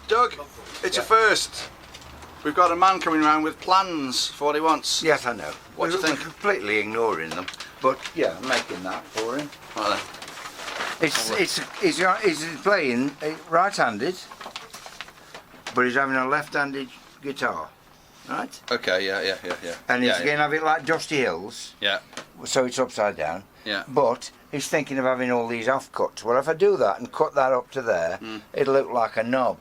Doug, it's a first. We've got a man coming around with plans for what he wants. Yes, I know. What do you think? We're completely ignoring them, but yeah, I'm making that for him. Right then. He's playing right-handed, but he's having a left-handed guitar, right? Okay, yeah. And he's yeah, going to have it like Dusty Hills, yeah, so it's upside down. yeah. But he's thinking of having all these off-cuts. Well, if I do that and cut that up to there, it'll look like a knob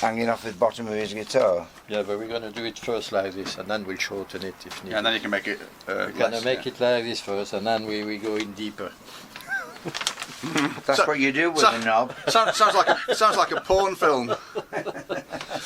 hanging off the bottom of his guitar. Yeah, but we're going to do it first like this, and then we'll shorten it if needed. Yeah, and then you can make it We're going to make it like this first, and then we go in deeper. That's what you do with a knob. Sounds like a porn film.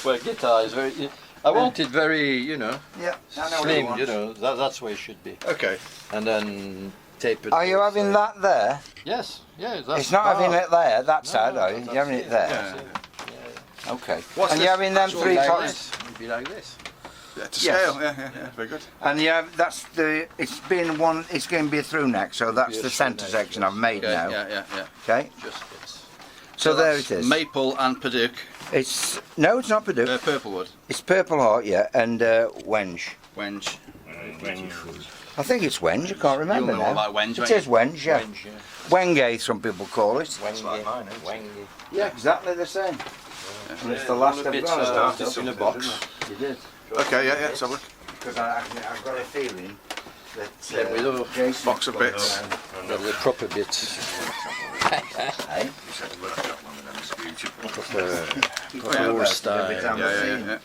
Well, guitar is very... I want it very, you know, Yeah, I know slim, what you know, that's where it should be. Okay. And then tapered. Are you having that there? Yes, yeah. That's It's not having it there, that side, are you? that's You're having it there? Yeah. Okay. What's And this you're having them actually three like pots? It'd be like this. Yeah, to Yes. scale. Yeah. Very good. And yeah, that's it's going to be a through neck, so that's Yes, the centre neck, section yes. I've made Okay, now. yeah. Okay, Just this. so there that's it is. Maple and Padauk. No, it's not Purdue. Purple wood. It's Purple Heart, yeah, and Wenge. Wenge. I think it's Wenge, I can't remember You'll know now. all about Wenge, It won't you? is Wenge, yeah. Wenge, yeah. Wenge, some people call it. Wenge. Yeah, exactly the same. And it's the last I've Bits got. it's in a box. You did. Okay, yeah. Let's have a look. Because I've got a feeling that Yeah, we do. Jason's Box of gonna bits. go around. The proper bits. Hey? Proper old style. Yeah.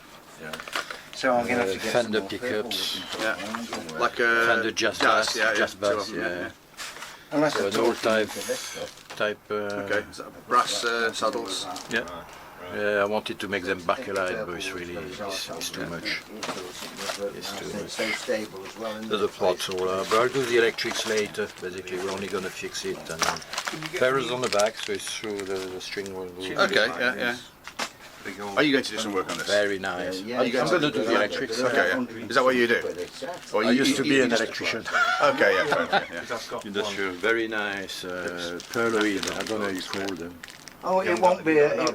So I'm going to have to get Fender some more pickups. Yeah. Like a Fender Jass, two Jazz of bass, them, yeah. Unless So I an talk old type, for this stuff. Okay. Is that brass saddles? Yeah. Yeah, I wanted to make them backlight, but it's really it's too much. It's too much. So stable as well. isn't There's a it? plot all but I'll do the electrics later. Basically, we're only going to fix it and ferrules on the back, so it's through the string will go. Okay, yeah. Are you going to do some work on this? Very nice. Yeah, Are you going I'm going to do the electrics. Okay, yeah. Is that what you do? Or I used to be an just- electrician. Okay, yeah, fair enough, yeah. Industrial. Very nice. Perloid, I don't know how you call them. Oh, it won't be a... Hang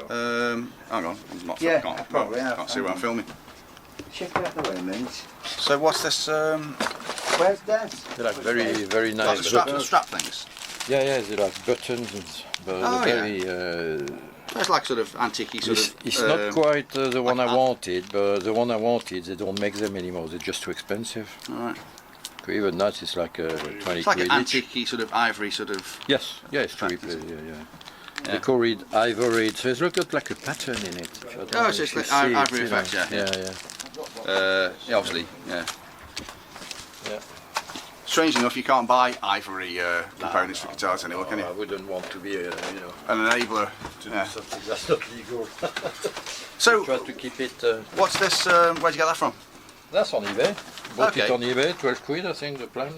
on, I'm not, Yeah, can't, probably, yeah. can't see what I'm filming. Check it out the way a minute. So what's this? Where's Des? They're like very Like nice. the strap things. Yeah, they're like buttons, but Oh, they're yeah. very. It's like sort of antique sort of. It's not quite the one like I that. wanted, but the one I wanted, they don't make them anymore. They're just too expensive. Alright. Even that is like 20 It's like quid an each. antique sort of ivory sort of. Yes, yeah, it's cheap. Practice. Yeah. Yeah. They call it ivory. So it's got like a pattern in it. I don't know it's if just you like see it, ivory you know. effect, yeah. Yeah. Obviously, yeah. Yeah. Strangely enough, you can't buy ivory components for guitars anymore, can I you? wouldn't want to be, An enabler. to Yeah. do something that's not legal. So, Try to keep it. what's this? Where'd you get that from? That's on eBay. Bought Okay. it on eBay, 12 quid, I think, the plan.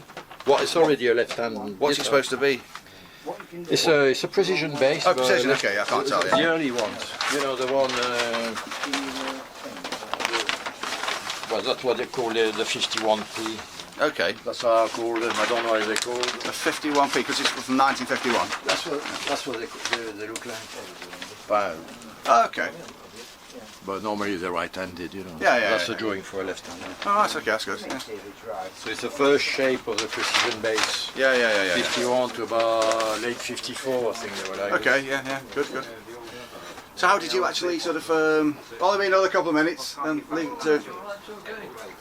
What? It's already a left-hand. What's it guitar. supposed to be? It's a precision bass. Oh, but precision. Okay, I can't tell. The Yeah. early ones. You know, the one. Well, that's what they call the 51p. Okay. That's how I call them. I don't know how they call it. A 51p because it's from 1951. That's what they look like. Oh, okay. But normally they're right-handed, you know. Yeah, That's yeah. a drawing for a left-hander. Oh, that's okay. That's good. Yeah. So it's the first shape of the precision bass. Yeah. 51 to about late 54, I think they were like. Okay. Yeah. Good. So how did you actually sort of? Only been another couple of minutes and leave it to.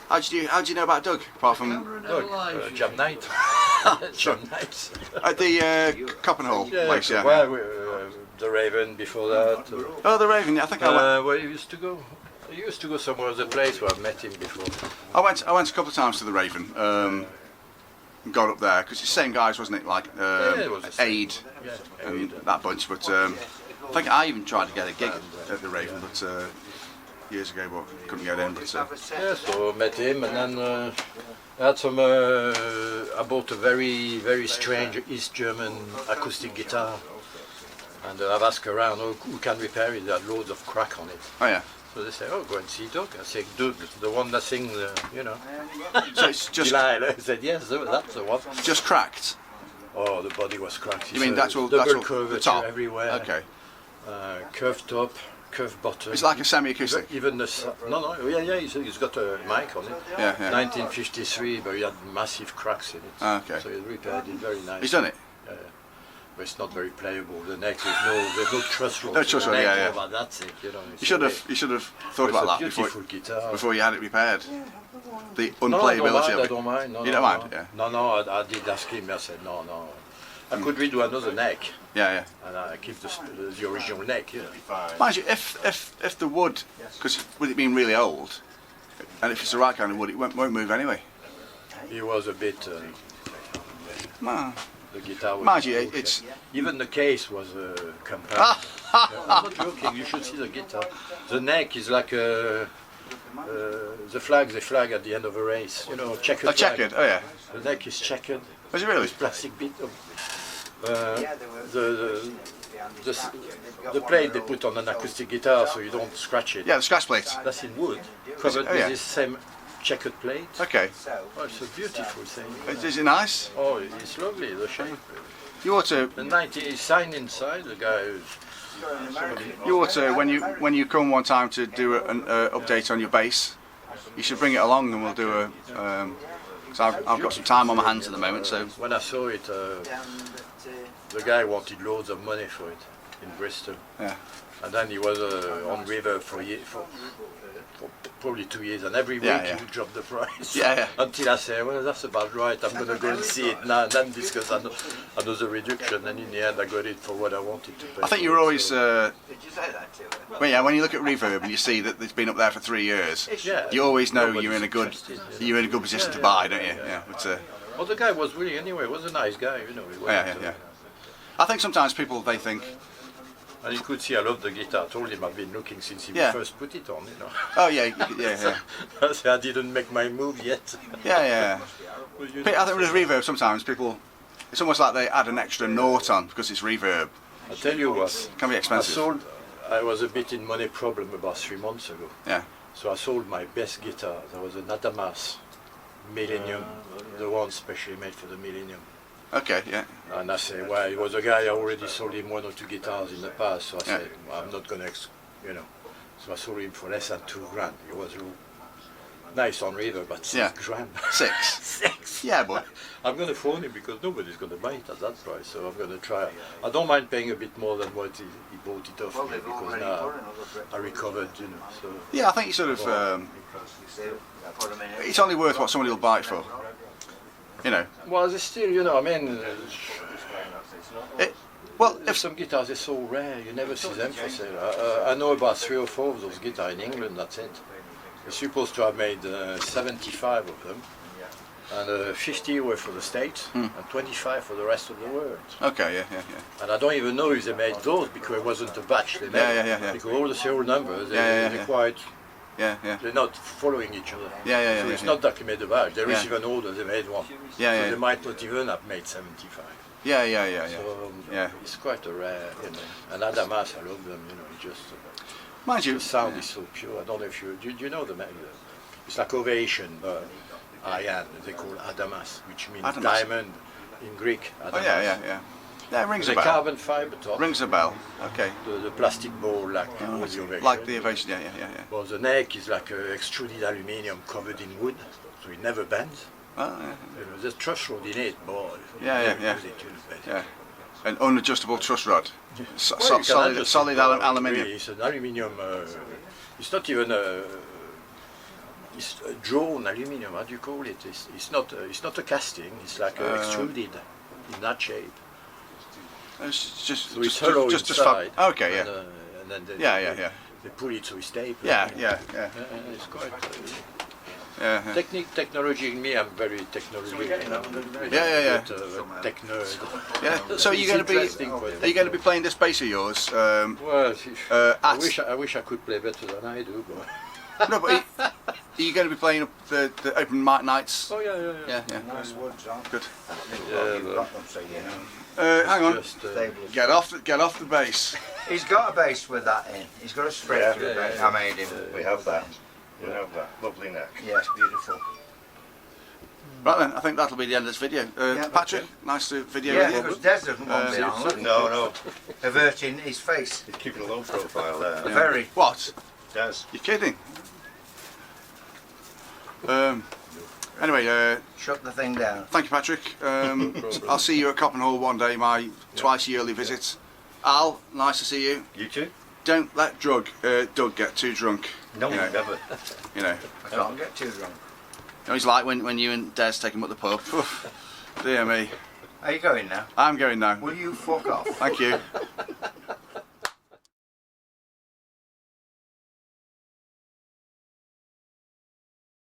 How did you know about Doug? Apart from Jam night. Jam nights. at the Coppenhall place, yeah. Well, the Raven before that. Oh, the Raven. Yeah, I think I went. Where you used to go? You used to go somewhere, the place where I've met him before. I went a couple of times to the Raven. And got up there because it's the same guys, wasn't it? Like it was the same. Aid and that bunch. But I think I even tried to get a gig at the Raven, but years ago, but couldn't get in. But Yeah, so I met him, and then I had some. I bought a very strange East German acoustic guitar, and I've asked around who can repair it. There had loads of crack on it. oh yeah. So they say, "Oh, go and see Doug." I say, "Doug, the one that sings, you know." So it's just Delilah. I said, "Yes, that's the one." cracked. Oh, the body was cracked. You mean It's that's all? double That's all curvature the top everywhere. Okay. curved top, curved bottom. It's like a semi-acoustic. Even the yeah, he's got a mic on it. Yeah, yeah. 1953, but he had massive cracks in it. Ah, okay. So he repaired it very nice. He's done it. Yeah, but it's not very playable. The neck, there's no truss rod. No truss rod, neck, yeah. But that's it, you know. You should have thought about that before you had it repaired. The unplayability of it. I don't mind. No, you don't mind? Yeah. No, I did ask him. I said no. I could redo another neck. Yeah. And I keep the original neck. Yeah. Mind you, if the wood, because with it being really old, and if it's the right kind of wood, it won't move anyway. He was a bit. Well, the guitar was. mind you, it's even the case was compact. I'm not joking. You should see the guitar. The neck is like the flag at the end of a race. You know, checkered. Checkered. Oh yeah. The neck is checkered. Was it really? With plastic bit of the plate they put on an acoustic guitar so you don't scratch it. Yeah, the scratch plate. That's in wood, covered with this same checkered plate. Okay. Oh, it's a beautiful thing. Is it nice? Oh, it's lovely, the shape. You ought to. The 90 sign inside, the guy who's... You ought to, when you come one time to do an update on your bass, you should bring it along and we'll do a. Cause I've got some time on my hands at the moment, so. When I saw it, the guy wanted loads of money for it in Bristol. Yeah. And then he was on River for probably 2 years, and every week he would drop the price. Yeah. Until I say, well, that's about right, I'm going to go and see it now, and then discuss another reduction, and in the end I got it for what I wanted to pay. I think you were always, well, yeah, when you look at Reverb and you see that it's been up there for 3 years, you always know you're in a good position to buy, don't you? Yeah. But, well, the guy was really, anyway, he was a nice guy, you know. Yeah. I think sometimes people, they think, and you could see I love the guitar. I told him I've been looking since he first put it on, you know. Oh yeah. I said I didn't make my move yet. Yeah. I think with Reverb sometimes people, it's almost like they add an extra note on because it's Reverb. I tell you what, it can be expensive. I was a bit in money problem about 3 months ago. Yeah. So I sold my best guitar. There was an Adamas Millennium, the one specially made for the Millennium. Okay, yeah. And I said, well, he was a guy, I already sold him 1 or 2 guitars in the past, so I said, well, I'm not going to, you know. So I sold him for less than $2,000. It was nice on Reverb, but $6,000. 6? 6? Yeah, but I'm going to phone him because nobody's going to buy it at that price, so I'm going to try. I don't mind paying a bit more than what he bought it off me, because now I recovered, you know. So. Yeah, I think you sort of, it's only worth what somebody will buy it for. You know. Well, it's still, you know, I mean, well, if some guitars are so rare, you never see them for sale. I know about 3 or 4 of those guitars in England, that's it. We're supposed to have made 75 of them, and 50 were for the States, and 25 for the rest of the world. Okay, yeah. And I don't even know if they made those, because it wasn't a batch they made. Yeah. Because all the serial numbers, they're quite... Yeah. They're not following each other. So it's not that they made a batch. There is even older, they made one. So they might not even have made 75. Yeah. So it's quite a rare, you know. And Adamas, I love them, you know. Just mind you, the sound is so pure. I don't know if you do you know the it's like ovation, but Ayan, they call Adamas, which means diamond in Greek. Adamas. Oh yeah. Yeah, it rings a bell. Carbon fiber top. Rings a bell. Okay. The plastic ball like the ovation. Like the ovation, yeah. Well, the neck is like extruded aluminium covered in wood, so it never bends. Oh, yeah. You know, there's truss rod in it, but Yeah. An unadjustable truss rod. Solid aluminium. It's an aluminium. It's not even it's a drawn aluminium. How do you call it? It's not a casting. It's like extruded in that shape. It's just so it's hollow inside. Okay, yeah. And then they pull it so it's stable. Yeah. It's quite. Yeah. Technology in me, I'm very technological. You know, Yeah. Tech nerd. Yeah. So are you going to be playing this bass of yours? Well, I wish I could play better than I do, but. No, but are you going to be playing up the open mic nights? Oh yeah. Nice woods on. Good. Yeah, hang on. just, Get off the bass. He's got a bass with that in. He's got a spring to the bass. I made him. We have that. We have that. Lovely neck. Yes, beautiful. Right then, I think that'll be the end of this video. Yeah, Patrick, okay. nice to video Yeah, with because you. Des doesn't want me on. Look, No. averting his face. He's keeping a low profile there. Yeah. Very. What? Des. You're kidding? Anyway, Shut the thing down. thank you, Patrick. I'll see you at Coppenhall one day, my twice yearly visit. Al, nice to see you. You too? Don't let Doug get too drunk. No, You know. never. You know, I can't get too drunk. you know, it's like when you and Des take him up the pub. Oof, dear me. Are you going now? I'm going now. Will you fuck off? Thank you.